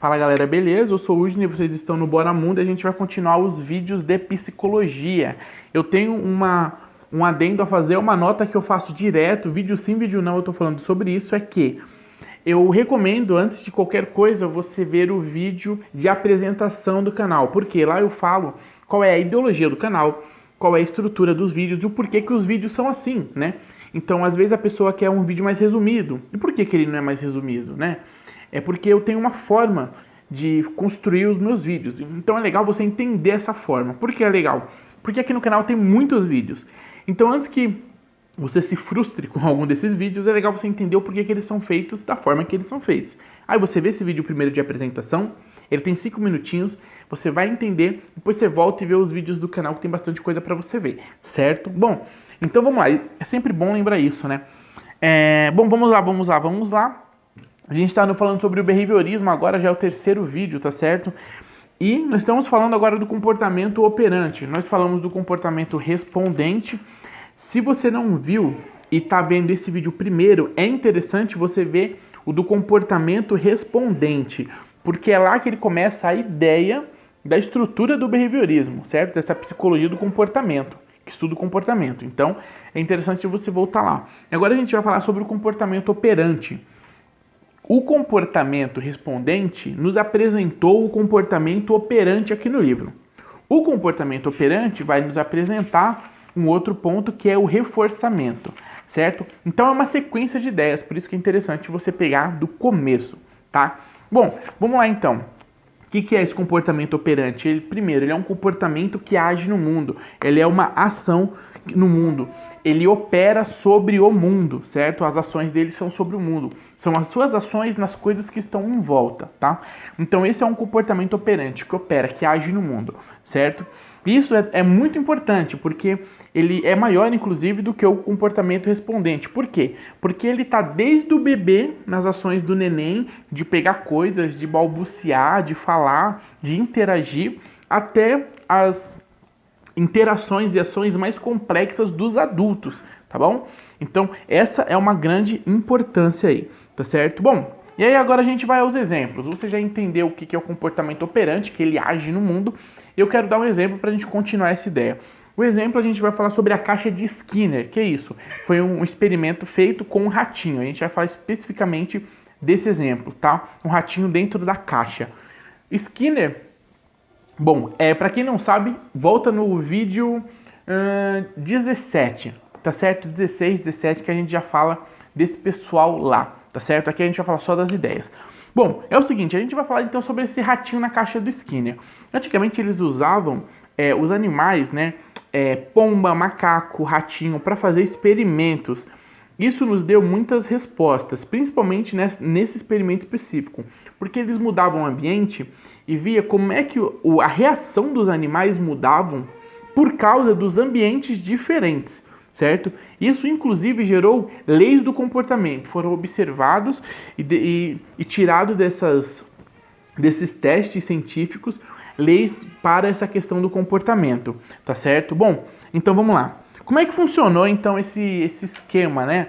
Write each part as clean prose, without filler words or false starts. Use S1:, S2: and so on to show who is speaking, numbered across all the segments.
S1: Fala galera, beleza? Eu sou o Udney, vocês estão no Bora Mundo e a gente vai continuar os vídeos de psicologia. Eu tenho um adendo a fazer, uma nota que eu faço direto, vídeo sim, vídeo não, eu tô falando sobre isso, é que eu recomendo, antes de qualquer coisa, você ver o vídeo de apresentação do canal, porque lá eu falo qual é a ideologia do canal, qual é a estrutura dos vídeos e o porquê que os vídeos são assim, né? Então, às vezes a pessoa quer um vídeo mais resumido. E por que ele não é mais resumido, né? É porque eu tenho uma forma de construir os meus vídeos. Então é legal você entender essa forma. Por que é legal? Porque aqui no canal tem muitos vídeos. Então antes que você se frustre com algum desses vídeos, é legal você entender o porquê que eles são feitos da forma que eles são feitos. Aí você vê esse vídeo primeiro de apresentação, ele tem 5 minutinhos, você vai entender, depois você volta e vê os vídeos do canal que tem bastante coisa pra você ver, certo? Bom, então vamos lá, é sempre bom lembrar isso, né? Bom, vamos lá. A gente está falando sobre o behaviorismo, agora já é o terceiro vídeo, tá certo? E nós estamos falando agora do comportamento operante. Nós falamos do comportamento respondente. Se você não viu e está vendo esse vídeo primeiro, é interessante você ver o do comportamento respondente, porque é lá que ele começa a ideia da estrutura do behaviorismo, certo? Dessa psicologia do comportamento, que estuda o comportamento. Então, é interessante você voltar lá. Agora a gente vai falar sobre o comportamento operante. O comportamento respondente nos apresentou o comportamento operante aqui no livro. O comportamento operante vai nos apresentar um outro ponto que é o reforçamento, certo? Então é uma sequência de ideias, por isso que é interessante você pegar do começo, tá? Bom, vamos lá então. O que é esse comportamento operante? Primeiro, ele é um comportamento que age no mundo, ele é uma ação no mundo, ele opera sobre o mundo, certo? As ações dele são sobre o mundo, são as suas ações nas coisas que estão em volta, tá? Então esse é um comportamento operante, que opera, que age no mundo, certo? Isso é muito importante, porque ele é maior, inclusive, do que o comportamento respondente. Por quê? Porque ele está desde o bebê, nas ações do neném, de pegar coisas, de balbuciar, de falar, de interagir, até as interações e ações mais complexas dos adultos, tá bom? Então, essa é uma grande importância aí, tá certo? Bom, e aí agora a gente vai aos exemplos. Você já entendeu o que é o comportamento operante, que ele age no mundo. Eu quero dar um exemplo para a gente continuar essa ideia. O exemplo a gente vai falar sobre a caixa de Skinner. Que é isso? Foi um experimento feito com um ratinho. A gente vai falar especificamente desse exemplo, tá? Um ratinho dentro da caixa. Skinner, bom, para quem não sabe, volta no vídeo 17, tá certo? 16, 17, que a gente já fala desse pessoal lá, tá certo? Aqui a gente vai falar só das ideias. Bom, é o seguinte, a gente vai falar então sobre esse ratinho na caixa do Skinner. Antigamente eles usavam os animais, né? Pomba, macaco, ratinho, para fazer experimentos. Isso nos deu muitas respostas, principalmente nesse experimento específico, porque eles mudavam o ambiente e via como é que a reação dos animais mudavam por causa dos ambientes diferentes, certo? Isso, inclusive, gerou leis do comportamento, foram observados e tirado desses testes científicos leis para essa questão do comportamento, tá certo? Bom, então vamos lá. Como é que funcionou, então, esse esquema, né?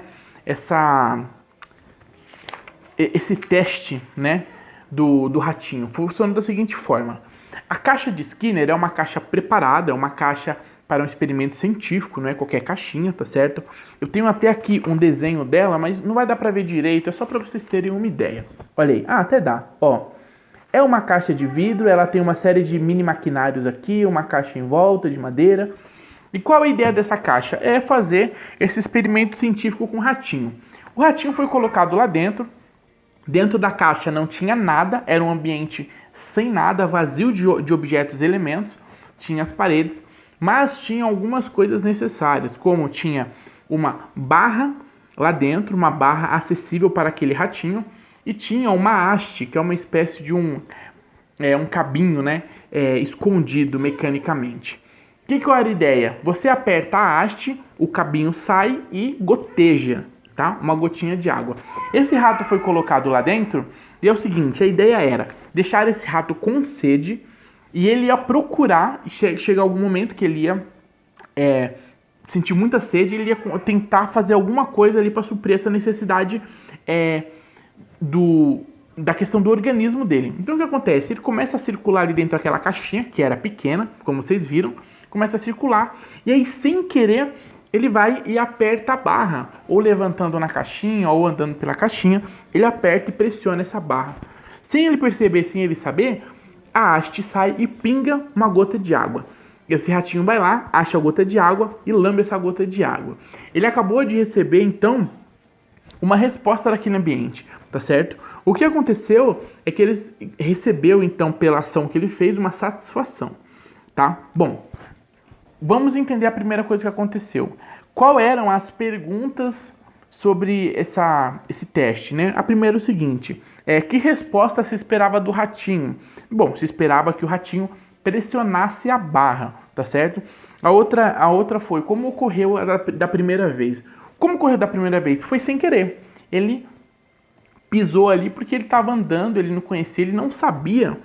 S1: Esse teste, né, do ratinho? Funciona da seguinte forma. A caixa de Skinner é uma caixa preparada, é uma caixa para um experimento científico, não é qualquer caixinha, tá certo? Eu tenho até aqui um desenho dela, mas não vai dar para ver direito, é só para vocês terem uma ideia. Olha aí, até dá, ó. É uma caixa de vidro, ela tem uma série de mini maquinários aqui, uma caixa em volta de madeira. E qual a ideia dessa caixa? É fazer esse experimento científico com o ratinho. O ratinho foi colocado lá dentro. Dentro da caixa não tinha nada, era um ambiente sem nada, vazio de objetos e elementos. Tinha as paredes, mas tinha algumas coisas necessárias, como tinha uma barra lá dentro, uma barra acessível para aquele ratinho, e tinha uma haste, que é uma espécie de um cabinho, né, escondido mecanicamente. O que era a ideia? Você aperta a haste, o cabinho sai e goteja, tá? Uma gotinha de água. Esse rato foi colocado lá dentro e é o seguinte, a ideia era deixar esse rato com sede e ele ia procurar, chega algum momento que ele ia sentir muita sede e ele ia tentar fazer alguma coisa ali para suprir essa necessidade da questão do organismo dele. Então o que acontece? Ele começa a circular ali dentro daquela caixinha, que era pequena, como vocês viram, começa a circular, e aí sem querer ele vai e aperta a barra, ou levantando na caixinha, ou andando pela caixinha, ele aperta e pressiona essa barra. Sem ele perceber, sem ele saber, a haste sai e pinga uma gota de água. Esse ratinho vai lá, acha a gota de água e lambe essa gota de água. Ele acabou de receber, então, uma resposta daquele ambiente, tá certo? O que aconteceu é que ele recebeu, então, pela ação que ele fez, uma satisfação, tá? Bom, vamos entender a primeira coisa que aconteceu. Qual eram as perguntas sobre esse teste, né? A primeira é o seguinte, que resposta se esperava do ratinho? Bom, se esperava que o ratinho pressionasse a barra, tá certo? A outra foi como ocorreu da primeira vez. Como ocorreu da primeira vez? Foi sem querer. Ele pisou ali porque ele estava andando, ele não conhecia, ele não sabia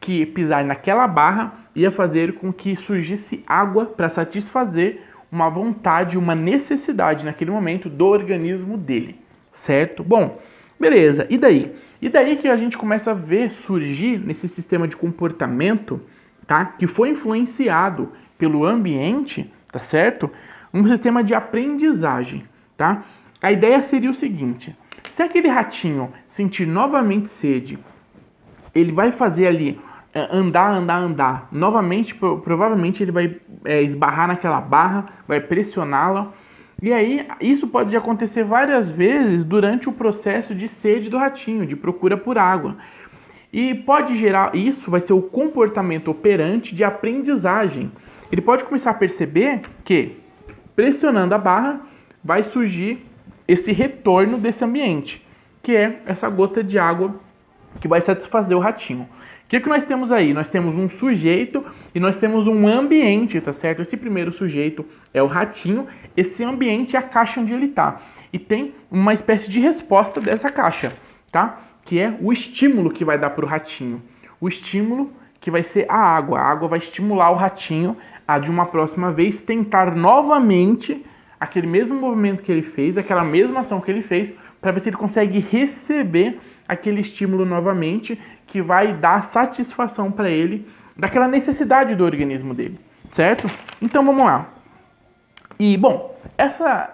S1: que pisar naquela barra ia fazer com que surgisse água para satisfazer uma vontade, uma necessidade naquele momento do organismo dele, certo? Bom, beleza, e daí? E daí que a gente começa a ver surgir nesse sistema de comportamento, tá? Que foi influenciado pelo ambiente, tá certo? Um sistema de aprendizagem, tá? A ideia seria o seguinte, se aquele ratinho sentir novamente sede, ele vai fazer ali andar. Novamente, provavelmente ele vai esbarrar naquela barra, vai pressioná-la. E aí, isso pode acontecer várias vezes durante o processo de sede do ratinho, de procura por água. E pode gerar, isso vai ser o comportamento operante de aprendizagem. Ele pode começar a perceber que, pressionando a barra, vai surgir esse retorno desse ambiente, que é essa gota de água que vai satisfazer o ratinho. O que nós temos aí? Nós temos um sujeito e nós temos um ambiente, tá certo? Esse primeiro sujeito é o ratinho, esse ambiente é a caixa onde ele está. E tem uma espécie de resposta dessa caixa, tá? Que é o estímulo que vai dar para o ratinho. O estímulo que vai ser a água vai estimular o ratinho a, de uma próxima vez, tentar novamente aquele mesmo movimento que ele fez, aquela mesma ação que ele fez, para ver se ele consegue receber aquele estímulo novamente, que vai dar satisfação para ele daquela necessidade do organismo dele, certo? Então vamos lá. E bom,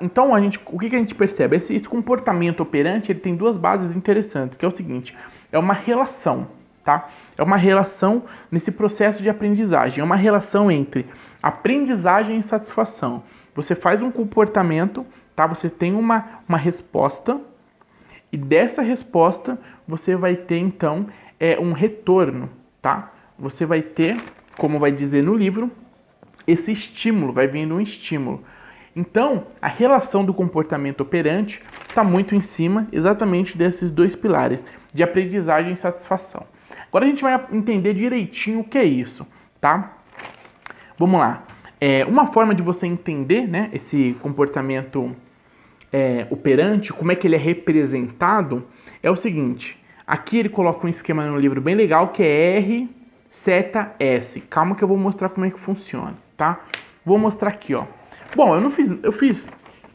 S1: então o que a gente percebe? Esse comportamento operante, ele tem duas bases interessantes, que é o seguinte, é uma relação, tá? É uma relação nesse processo de aprendizagem, é uma relação entre aprendizagem e satisfação. Você faz um comportamento, tá? Você tem uma resposta, e dessa resposta você vai ter então um retorno, tá? Você vai ter, como vai dizer no livro, esse estímulo, vai vindo um estímulo. Então, a relação do comportamento operante está muito em cima exatamente desses dois pilares, de aprendizagem e satisfação. Agora a gente vai entender direitinho o que é isso, tá? Vamos lá. Uma forma de você entender, né, esse comportamento operante, como é que ele é representado, é o seguinte. Aqui ele coloca um esquema no livro bem legal, que é R, seta, S. Calma que eu vou mostrar como é que funciona, tá? Vou mostrar aqui, ó. Bom, eu fiz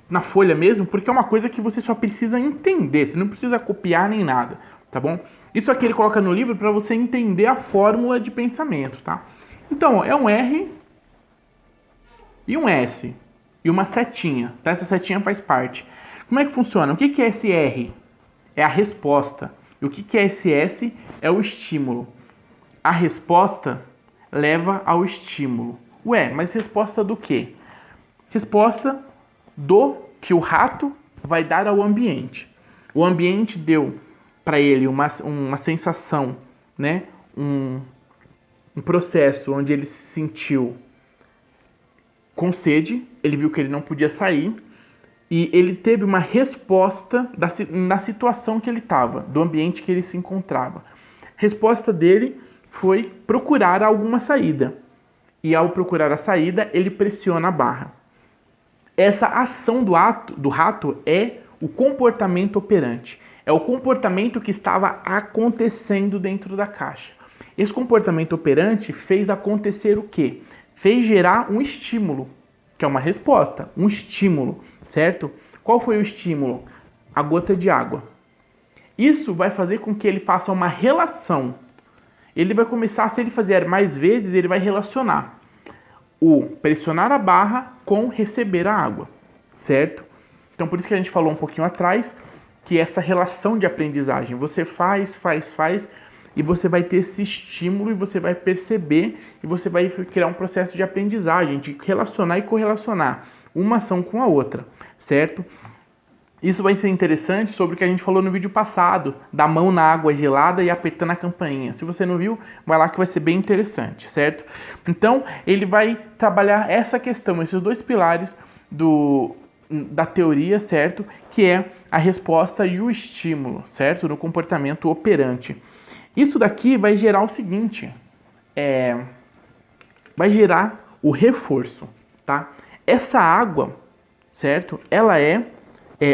S1: na folha mesmo, porque é uma coisa que você só precisa entender, você não precisa copiar nem nada, tá bom? Isso aqui ele coloca no livro para você entender a fórmula de pensamento, tá? Então, ó, é um R e um S e uma setinha, tá? Essa setinha faz parte. Como é que funciona? O que é esse R? É a resposta. E o que é esse S? É o estímulo. A resposta leva ao estímulo. Ué, mas resposta do quê? Resposta do que o rato vai dar ao ambiente. O ambiente deu para ele uma sensação, né? Um processo onde ele se sentiu com sede, ele viu que ele não podia sair e ele teve uma resposta na situação que ele estava, do ambiente que ele se encontrava. A resposta dele foi procurar alguma saída. E ao procurar a saída, ele pressiona a barra. Essa ação do rato é o comportamento operante. É o comportamento que estava acontecendo dentro da caixa. Esse comportamento operante fez acontecer o quê? Fez gerar um estímulo, que é uma resposta, um estímulo, certo? Qual foi o estímulo? A gota de água. Isso vai fazer com que ele faça uma relação. Ele vai começar, se ele fizer mais vezes, ele vai relacionar o pressionar a barra com receber a água, certo? Então, por isso que a gente falou um pouquinho atrás, que essa relação de aprendizagem, você faz, e você vai ter esse estímulo e você vai perceber e você vai criar um processo de aprendizagem, de relacionar e correlacionar uma ação com a outra, certo? Isso vai ser interessante sobre o que a gente falou no vídeo passado, da mão na água gelada e apertando a campainha. Se você não viu, vai lá que vai ser bem interessante, certo? Então, ele vai trabalhar essa questão, esses dois pilares da teoria, certo? Que é a resposta e o estímulo, certo? No comportamento operante. Isso daqui vai gerar o seguinte, vai gerar o reforço, tá? Essa água, certo? Ela é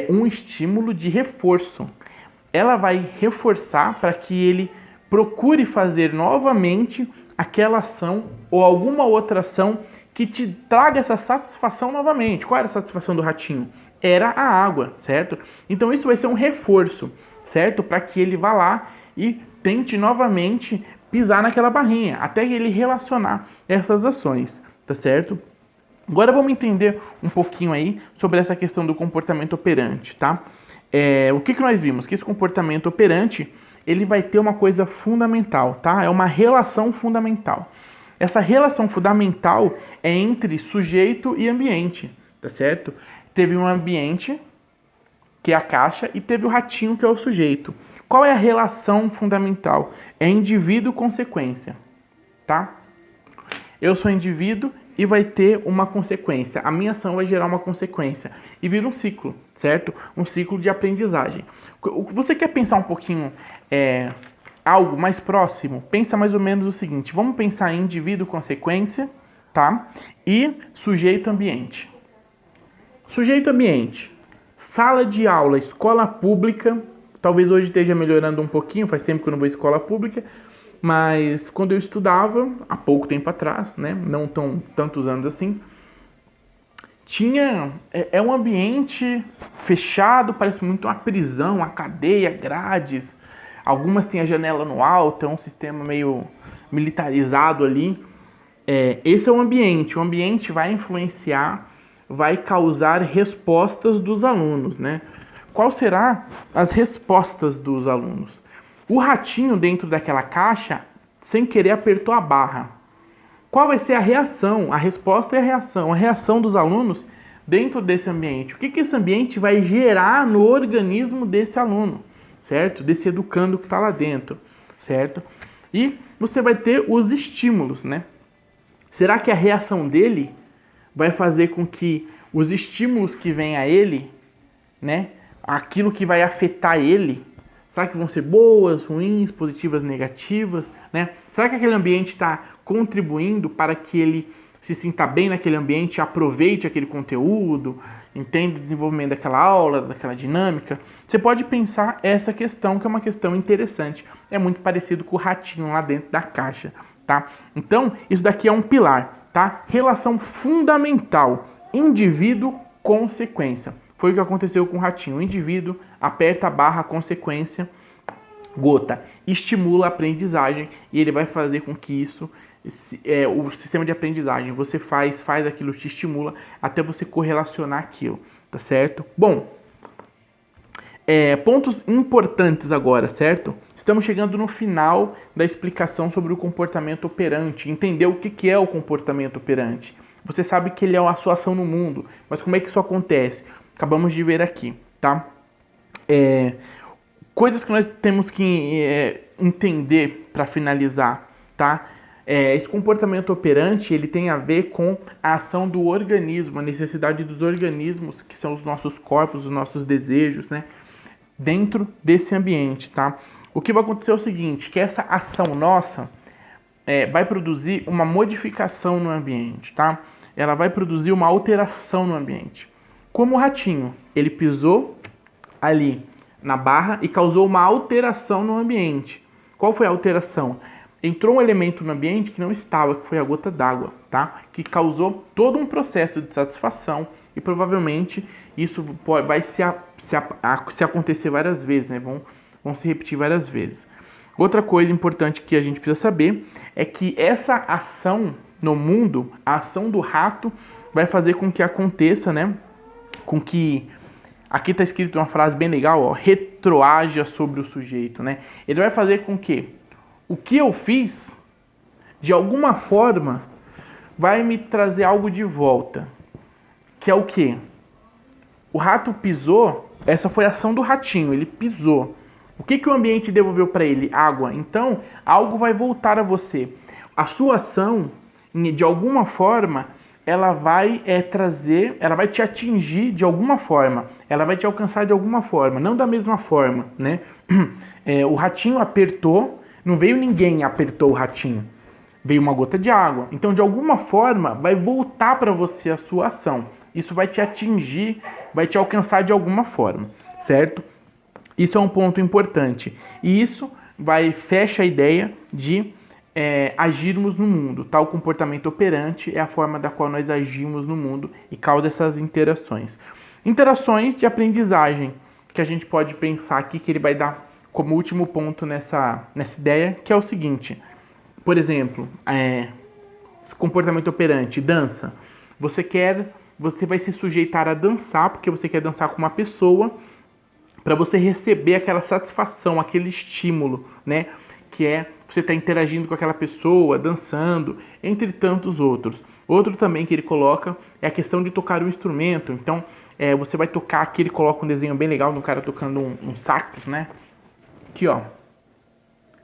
S1: um estímulo de reforço. Ela vai reforçar para que ele procure fazer novamente aquela ação ou alguma outra ação que te traga essa satisfação novamente. Qual era a satisfação do ratinho? Era a água, certo? Então isso vai ser um reforço, certo? Para que ele vá lá e tente novamente pisar naquela barrinha, até ele relacionar essas ações, tá certo? Agora vamos entender um pouquinho aí sobre essa questão do comportamento operante, tá? O que nós vimos? Que esse comportamento operante, ele vai ter uma coisa fundamental, tá? É uma relação fundamental. Essa relação fundamental é entre sujeito e ambiente, tá certo? Teve um ambiente, que é a caixa, e teve o ratinho, que é o sujeito. Qual é a relação fundamental? É indivíduo-consequência, tá? Eu sou indivíduo e vai ter uma consequência. A minha ação vai gerar uma consequência. E vira um ciclo, certo? Um ciclo de aprendizagem. Você quer pensar um pouquinho algo mais próximo? Pensa mais ou menos o seguinte. Vamos pensar em indivíduo-consequência, tá? E sujeito-ambiente. Sujeito-ambiente. Sala de aula, escola pública. Talvez hoje esteja melhorando um pouquinho. Faz tempo que eu não vou à escola pública. Mas quando eu estudava, há pouco tempo atrás, né, não tantos anos assim, é um ambiente fechado, parece muito uma prisão, uma cadeia, grades. Algumas têm a janela no alto, é um sistema meio militarizado ali. Esse é o ambiente. O ambiente vai influenciar, vai causar respostas dos alunos, né? Qual será as respostas dos alunos? O ratinho dentro daquela caixa, sem querer, apertou a barra. Qual vai ser a reação? A resposta é a reação dos alunos dentro desse ambiente. O que esse ambiente vai gerar no organismo desse aluno, certo? Desse educando que está lá dentro, certo? E você vai ter os estímulos, né? Será que a reação dele vai fazer com que os estímulos que vêm a ele, né? Aquilo que vai afetar ele, será que vão ser boas, ruins, positivas, negativas, né? Será que aquele ambiente está contribuindo para que ele se sinta bem naquele ambiente, aproveite aquele conteúdo, entenda o desenvolvimento daquela aula, daquela dinâmica? Você pode pensar essa questão, que é uma questão interessante. É muito parecido com o ratinho lá dentro da caixa, tá? Então, isso daqui é um pilar, tá? Relação fundamental, indivíduo-consequência. Foi o que aconteceu com o ratinho. O indivíduo aperta a barra, consequência, gota. Estimula a aprendizagem e ele vai fazer com que isso, o sistema de aprendizagem, você faz aquilo, te estimula até você correlacionar aquilo, tá certo? Bom, pontos importantes agora, certo? Estamos chegando no final da explicação sobre o comportamento operante. Entender o que é o comportamento operante. Você sabe que ele é a sua ação no mundo, mas como é que isso acontece? Acabamos de ver aqui, tá? Coisas que nós temos que entender para finalizar, tá? Esse comportamento operante, ele tem a ver com a ação do organismo, a necessidade dos organismos, que são os nossos corpos, os nossos desejos, né? Dentro desse ambiente, tá? O que vai acontecer é o seguinte, que essa ação nossa vai produzir uma modificação no ambiente, tá? Ela vai produzir uma alteração no ambiente. Como o ratinho, ele pisou ali na barra e causou uma alteração no ambiente. Qual foi a alteração? Entrou um elemento no ambiente que não estava, que foi a gota d'água, tá? Que causou todo um processo de satisfação e provavelmente isso vai se acontecer várias vezes, né? vão se repetir várias vezes. Outra coisa importante que a gente precisa saber é que essa ação no mundo, a ação do rato, vai fazer com que aconteça, né? Com que... Aqui está escrito uma frase bem legal, ó, retroaja sobre o sujeito, né? Ele vai fazer com que o que eu fiz, de alguma forma, vai me trazer algo de volta. Que é o quê? O rato pisou, essa foi a ação do ratinho, ele pisou. O que o ambiente devolveu para ele? Água. Então, algo vai voltar a você. A sua ação, de alguma forma, ela vai trazer, ela vai te atingir de alguma forma, ela vai te alcançar de alguma forma, não da mesma forma, né? O ratinho apertou, não veio ninguém apertou o ratinho, veio uma gota de água. Então, de alguma forma, vai voltar para você a sua ação. Isso vai te atingir, vai te alcançar de alguma forma, certo? Isso é um ponto importante. E isso fecha a ideia de agirmos no mundo. Tal comportamento operante é a forma da qual nós agimos no mundo e causa essas interações. Interações de aprendizagem, que a gente pode pensar aqui, que ele vai dar como último ponto nessa ideia, que é o seguinte. Por exemplo, comportamento operante, dança. Você vai se sujeitar a dançar, porque você quer dançar com uma pessoa, para você receber aquela satisfação, aquele estímulo, né? Que é você estar interagindo com aquela pessoa, dançando, entre tantos outros. Outro também que ele coloca é a questão de tocar um instrumento. Então, você vai tocar aqui, ele coloca um desenho bem legal de um cara tocando um sax, né? Aqui, ó.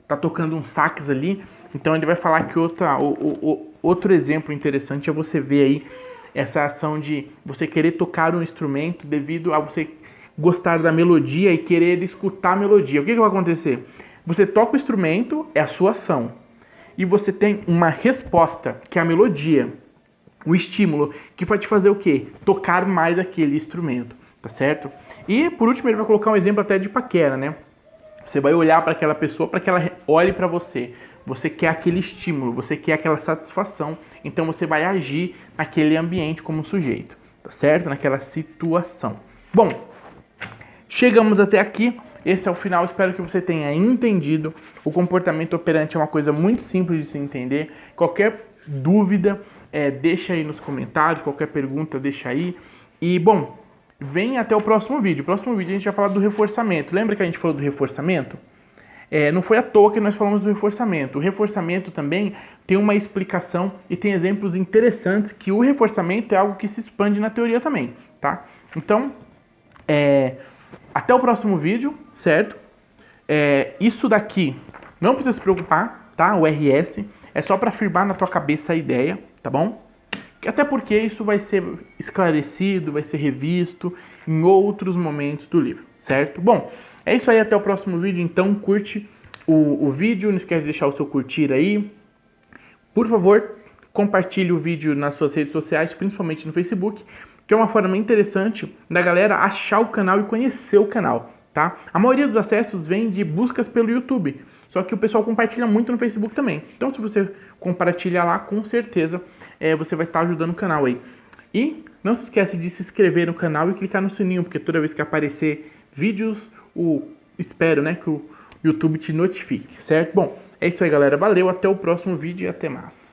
S1: Tá tocando um sax ali. Então, ele vai falar que outro exemplo interessante é você ver aí essa ação de você querer tocar um instrumento devido a você gostar da melodia e querer escutar a melodia. O que vai acontecer? Você toca o instrumento, é a sua ação. E você tem uma resposta, que é a melodia. O estímulo, que vai te fazer o quê? Tocar mais aquele instrumento, tá certo? E, por último, ele vai colocar um exemplo até de paquera, né? Você vai olhar para aquela pessoa para que ela olhe para você. Você quer aquele estímulo, você quer aquela satisfação. Então, você vai agir naquele ambiente como sujeito, tá certo? Naquela situação. Bom, chegamos até aqui. Esse é o final, espero que você tenha entendido. O comportamento operante é uma coisa muito simples de se entender. Qualquer dúvida, deixa aí nos comentários, qualquer pergunta, deixa aí. E, bom, vem até o próximo vídeo. No próximo vídeo a gente vai falar do reforçamento. Lembra que a gente falou do reforçamento? Não foi à toa que nós falamos do reforçamento. O reforçamento também tem uma explicação e tem exemplos interessantes que o reforçamento é algo que se expande na teoria também, tá? Então, até o próximo vídeo, certo? Isso daqui, não precisa se preocupar, tá? O RS é só para firmar na tua cabeça a ideia, tá bom? Até porque isso vai ser esclarecido, vai ser revisto em outros momentos do livro, certo? Bom, é isso aí, até o próximo vídeo. Então, curte o vídeo, não esquece de deixar o seu curtir aí. Por favor, compartilhe o vídeo nas suas redes sociais, principalmente no Facebook, que é uma forma interessante da galera achar o canal e conhecer o canal, tá? A maioria dos acessos vem de buscas pelo YouTube, só que o pessoal compartilha muito no Facebook também. Então, se você compartilhar lá, com certeza você vai estar ajudando o canal aí. E não se esquece de se inscrever no canal e clicar no sininho, porque toda vez que aparecer vídeos, espero, né, que o YouTube te notifique, certo? Bom, é isso aí, galera. Valeu, até o próximo vídeo e até mais.